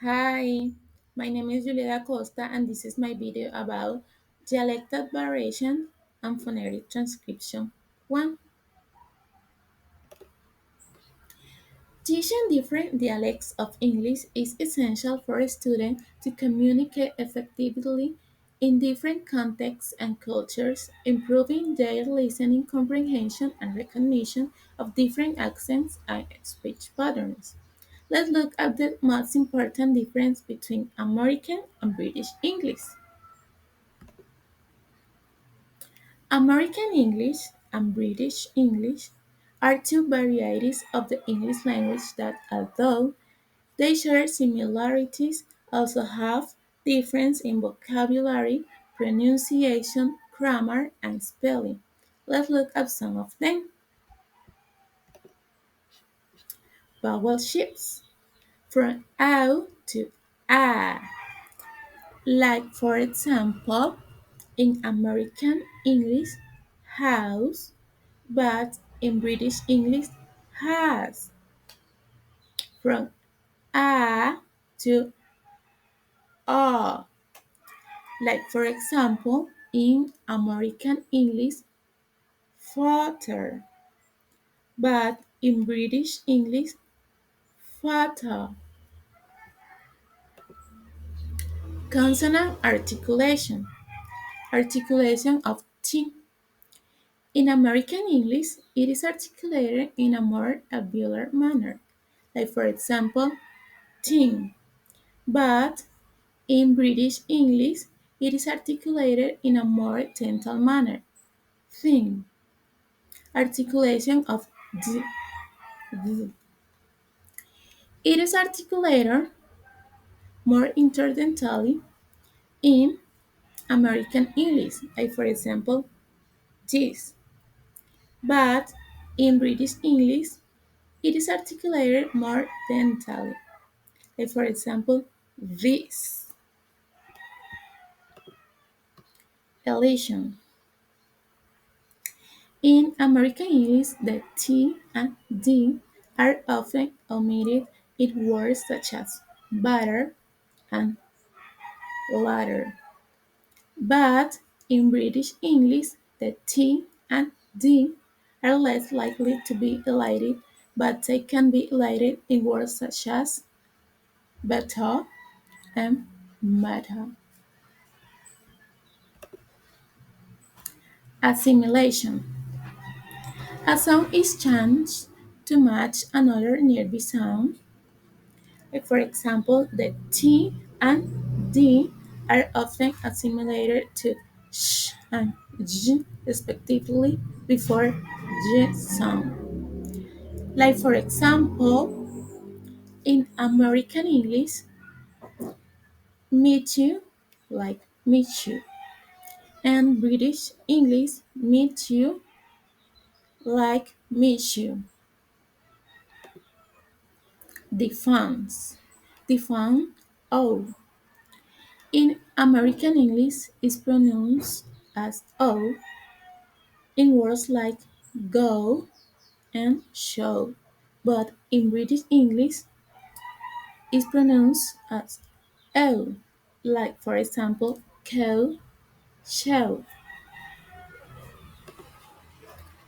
Hi, my name is Yulieth Acosta and this is my video about dialectal variation and phonetic transcription. 1. Teaching different dialects of English is essential for a student to communicate effectively in different contexts and cultures, improving their listening comprehension and recognition of different accents and speech patterns. Let's look at the most important difference between American and British English. American English and British English are two varieties of the English language that, although they share similarities, also have differences in vocabulary, pronunciation, grammar, and spelling. Let's look at some of them. Vowel shifts from ow to a. Like for example, in American English, house, but in British English, has. From a to a. Like for example, in American English, father, but in British English, father. Consonant articulation. Articulation of T. In American English, it is articulated in a more alveolar manner, like for example, thing. But in British English, it is articulated in a more dental manner, thing. Articulation of d, d. It is articulated more interdentally in American English, like for example, this. But in British English, it is articulated more dentally, like for example, this. Elision. In American English, the T and D are often omitted in words such as butter and ladder. But in British English, the T and D are less likely to be elided, but they can be elided in words such as better and matter. Assimilation. A sound is changed to match another nearby sound. Like for example, the T and D are often assimilated to sh and j respectively before j sound. Like for example, in American English, meet you like meet you, and British English meet you like meet you. Defense. Define O. In American English is pronounced as O in words like go and show, but in British English is pronounced as O, like for example, cow, show.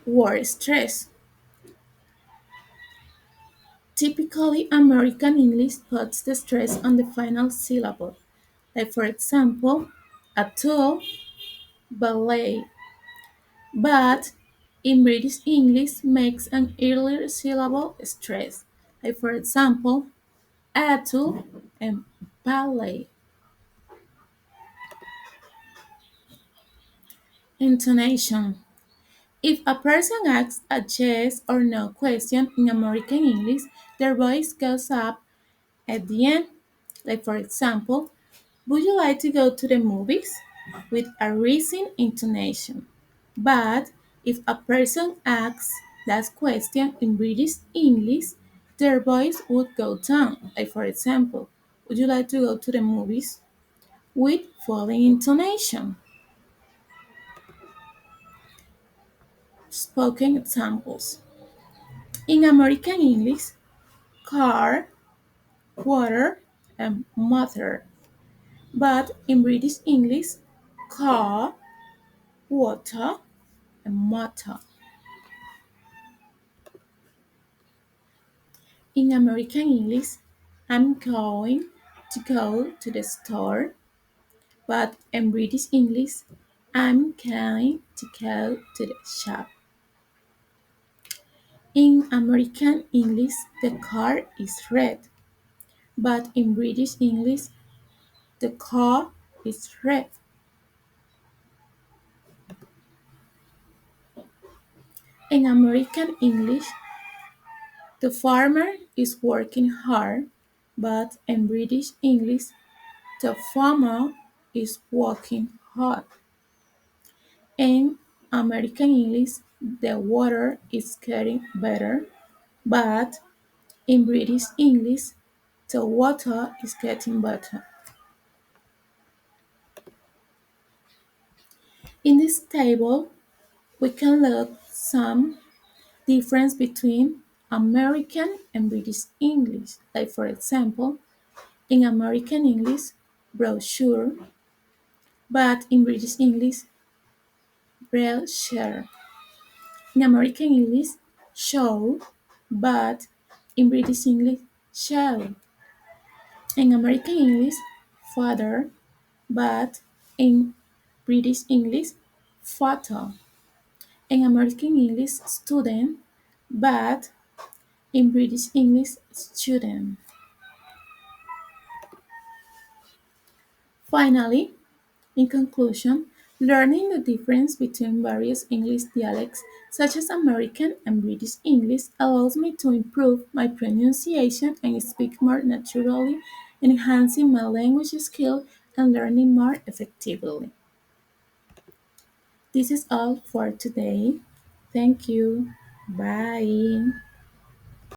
Word stress. Typically, American English puts the stress on the final syllable, like for example, a tool, ballet. But in British English makes an earlier syllable stress, like for example, atu and ballet. Intonation. If a person asks a yes or no question in American English, their voice goes up at the end. Like for example, would you like to go to the movies? With a rising intonation. But if a person asks that question in British English, their voice would go down. Like for example, would you like to go to the movies? With falling intonation. Spoken examples. In American English, car, water, and mother. But in British English, car, water, and motor. In American English, I'm going to go to the store, but in British English, I'm going to go to the shop. In American English, the car is red, but in British English, the car is red. In American English, the farmer is working hard, but in British English, the farmer is working hard. In American English, the water is getting better, but in British English, the water is getting better. In this table, we can look some difference between American and British English. Like for example, in American English, brochure, but in British English, brochure. In American English, show, but in British English, show. In American English, father, but in British English, photo. In American English, student, but in British English, student. Finally, in conclusion, learning the difference between various English dialects, such as American and British English, allows me to improve my pronunciation and speak more naturally, enhancing my language skill and learning more effectively. This is all for today. Thank you. Bye.